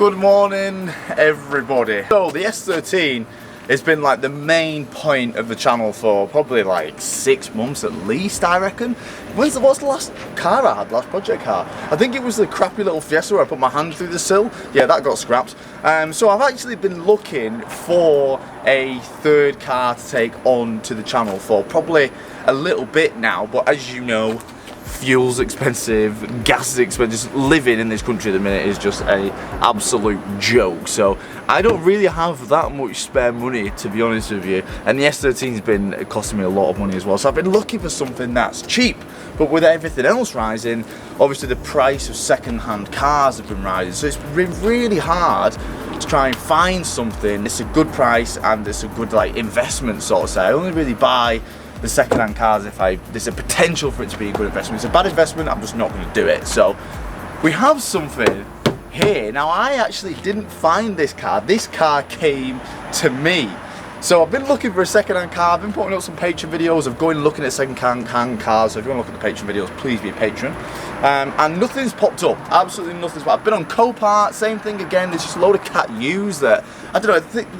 Good morning, everybody. So the S13 has been like the main point of the channel for probably like 6 months at least, I reckon. What's the last car I had, last project car? I think it was the crappy little Fiesta where I put my hand through the sill. Yeah, that got scrapped. So I've actually been looking for a third car to take on to the channel for probably a little bit now, but as you know, fuel's expensive, gas is expensive. Just living in this country at the minute is just a absolute joke. So I don't really have that much spare money, to be honest with you. And the S13's been costing me a lot of money as well. So I've been looking for something that's cheap. But with everything else rising, obviously the price of second-hand cars have been rising. So it's been really hard to try and find something. It's a good price and it's a good like investment sort of say. I only really buy the second-hand cars if there's a potential for it to be a good investment. It's a bad investment, I'm just not going to do it. So we have something here. Now I actually didn't find this car came to me. So I've been looking for a second-hand car. I've been putting up some Patreon videos of going looking at second-hand cars. So if you want to look at the Patreon videos, please be a patron. And nothing's popped up, absolutely nothing's popped up. I've been on Copart, same thing again. There's just a load of cat U's that, I don't know, I think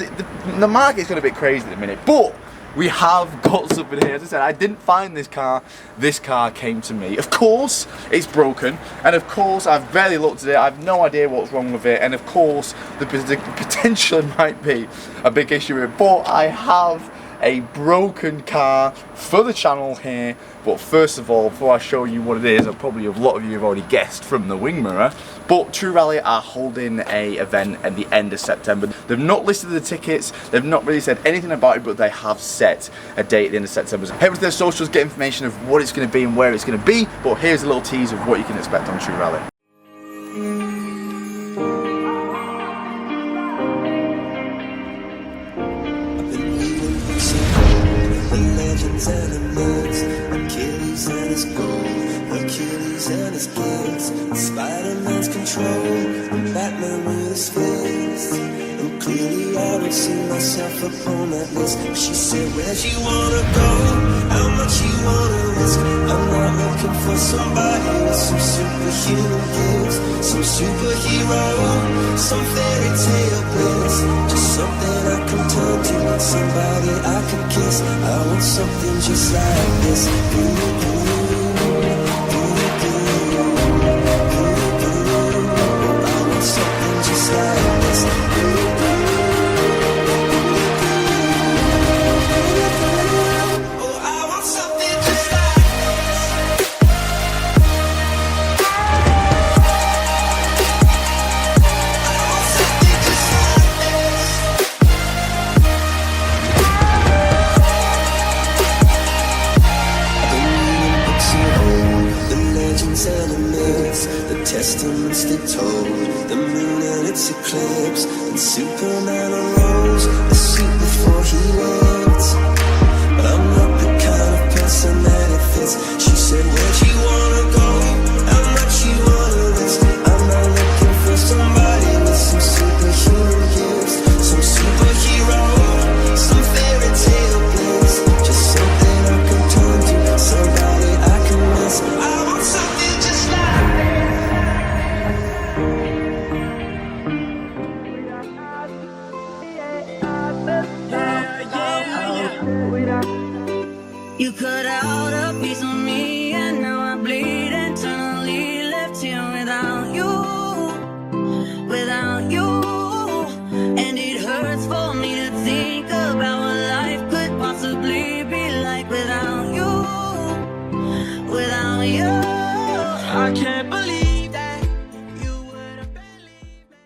the market's got a bit crazy at the minute, but we have got something here. As I said, I didn't find this car came to me. Of course, it's broken, and of course, I've barely looked at it, I have no idea what's wrong with it, and of course, the potential might be a big issue here, but I have a broken car for the channel here. But first of all, before I show you what it is, and probably a lot of you have already guessed from the wing mirror, but True Rally are holding a event at the end of September. They've not listed the tickets, they've not really said anything about it, but they have set a date at the end of September. So head to their socials, get information of what it's going to be and where it's going to be, but here's a little tease of what you can expect on True Rally. Achilles and his gold, Achilles and his gifts, Spider-Man's control, and Batman with his fist. And clearly I don't see myself upon that list. She said, where'd you wanna go? How much you wanna risk? I'm not looking for somebody with some superhuman gifts, some superhero, some fairy tale bliss. Just something I can turn to, somebody I can kiss. I want something just like this. I want something just like this. The testaments they told, the moon and its eclipse, and Superman arose, a suit before he left. But I'm not the kind of person that it fits. She said, where'd you wanna go? How much you wanna risk? I'm not looking for somebody with some superhuman gifts, some superhero, some fairy tale bliss. Just something I can turn to, somebody I can miss. I want something just like you cut out a piece of me, and now I bleed internally, left here without you, without you. And it hurts for me to think about what life could possibly be like without you, without you. I can't believe that you would have believed me.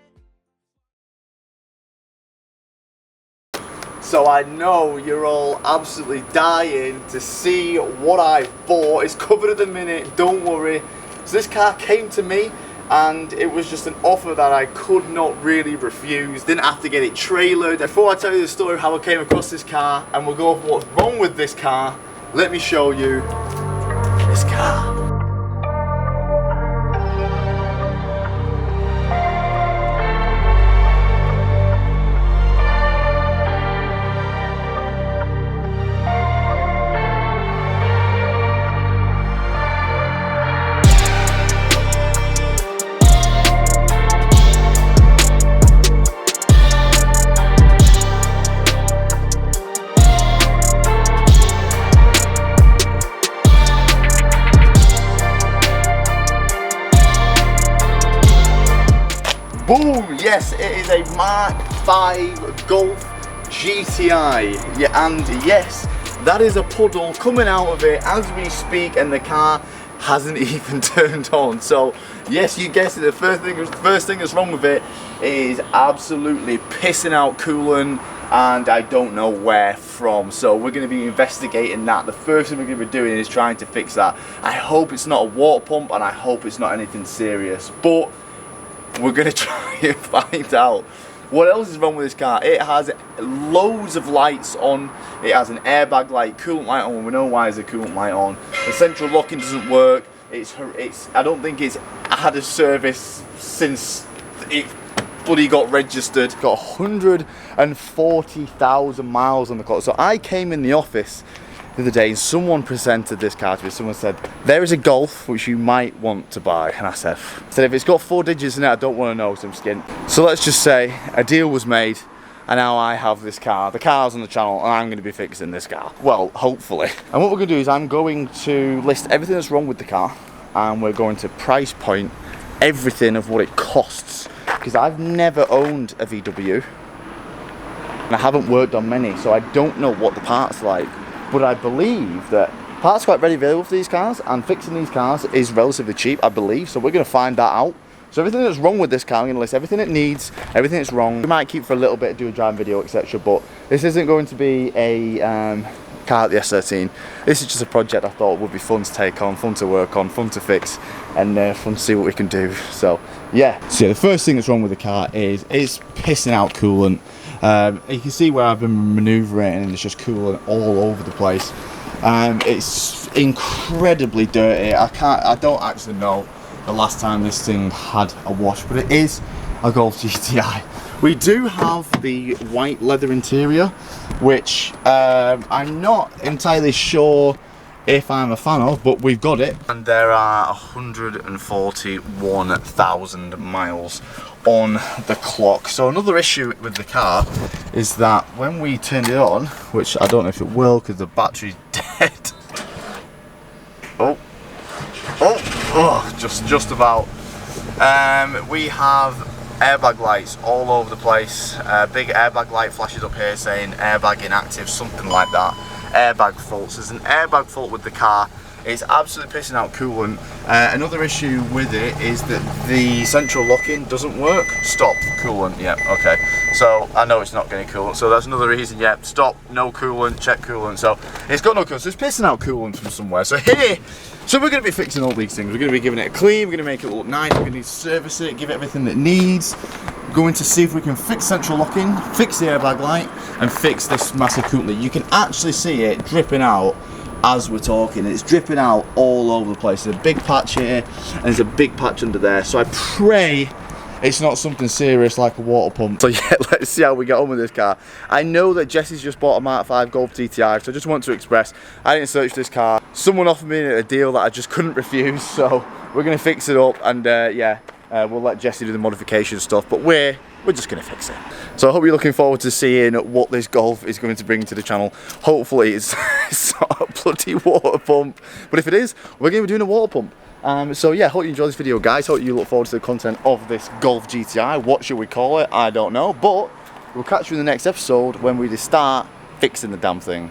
So I know you're all absolutely dying to see what I bought. It's covered at the minute, don't worry. So this car came to me and it was just an offer that I could not really refuse. Didn't have to get it trailered. Before I tell you the story of how I came across this car and we'll go over what's wrong with this car, let me show you this car. Boom! Yes, it is a Mark 5 Golf GTI. Yeah, and yes, that is a puddle coming out of it as we speak, and the car hasn't even turned on. So yes, you guessed it, the first thing that's wrong with it is absolutely pissing out coolant, and I don't know where from. So we're going to be investigating that. The first thing we're going to be doing is trying to fix that. I hope it's not a water pump, and I hope it's not anything serious, but we're going to try and find out. What else is wrong with this car? It has loads of lights on. It has an airbag light, coolant light on. We know why there's a coolant light on. The central locking doesn't work. I don't think it's had a service since it bloody got registered. Got 140,000 miles on the clock. So I came in the office the other day and someone presented this car to me. Someone said, there is a Golf which you might want to buy. And I said if it's got 4 digits in it, I don't want to know, so I'm skint. So let's just say a deal was made, and now I have this car. The car's on the channel, and I'm going to be fixing this car. Well, hopefully. And what we're going to do is I'm going to list everything that's wrong with the car, and we're going to price point everything of what it costs, because I've never owned a VW and I haven't worked on many, so I don't know what the parts are like. But I believe that parts are quite readily available for these cars, and fixing these cars is relatively cheap, I believe. So we're going to find that out. So everything that's wrong with this car, I'm going to list everything it needs, everything that's wrong. We might keep for a little bit, do a driving video, etc. But this isn't going to be a car at the S13. This is just a project I thought would be fun to take on, fun to work on, fun to fix, and fun to see what we can do. So yeah. So the first thing that's wrong with the car is it's pissing out coolant. You can see where I've been manoeuvring, and there's just coolant all over the place. It's incredibly dirty. I don't actually know the last time this thing had a wash, but it is a Golf GTI. We do have the white leather interior, which I'm not entirely sure if I'm a fan of, but we've got it. And there are 141,000 miles on the clock. So another issue with the car is that when we turned it on, which I don't know if it will because the battery's dead. Just about. We have airbag lights all over the place. Big airbag light flashes up here saying airbag inactive, something like that. Airbag faults. There's an airbag fault with the car. It's absolutely pissing out coolant. Another issue with it is that the central locking doesn't work. Stop, coolant, yeah, okay. So I know it's not getting coolant, so that's another reason, yeah, stop, no coolant, check coolant. So it's got no coolant, so it's pissing out coolant from somewhere. So here, so we're going to be fixing all these things. We're going to be giving it a clean, we're going to make it look nice, we're going to need to service it, give it everything it needs. We're going to see if we can fix central locking, fix the airbag light, and fix this massive coolant leak. You can actually see it dripping out as we're talking. It's dripping out all over the place. There's a big patch here and there's a big patch under there, so I pray it's not something serious like a water pump. So yeah, let's see how we get on with this car. I know that Jesse's just bought a Mark 5 Golf GTI, so I just want to express I didn't search this car. Someone offered me a deal that I just couldn't refuse, so we're going to fix it up, and yeah, we'll let Jesse do the modification stuff, but we're just going to fix it. So I hope you're looking forward to seeing what this Golf is going to bring to the channel. Hopefully it's not a bloody water pump, but if it is, we're going to be doing a water pump. So yeah, hope you enjoy this video, guys. Hope you look forward to the content of this Golf GTI. What should we call it? I don't know, but we'll catch you in the next episode when we start fixing the damn thing.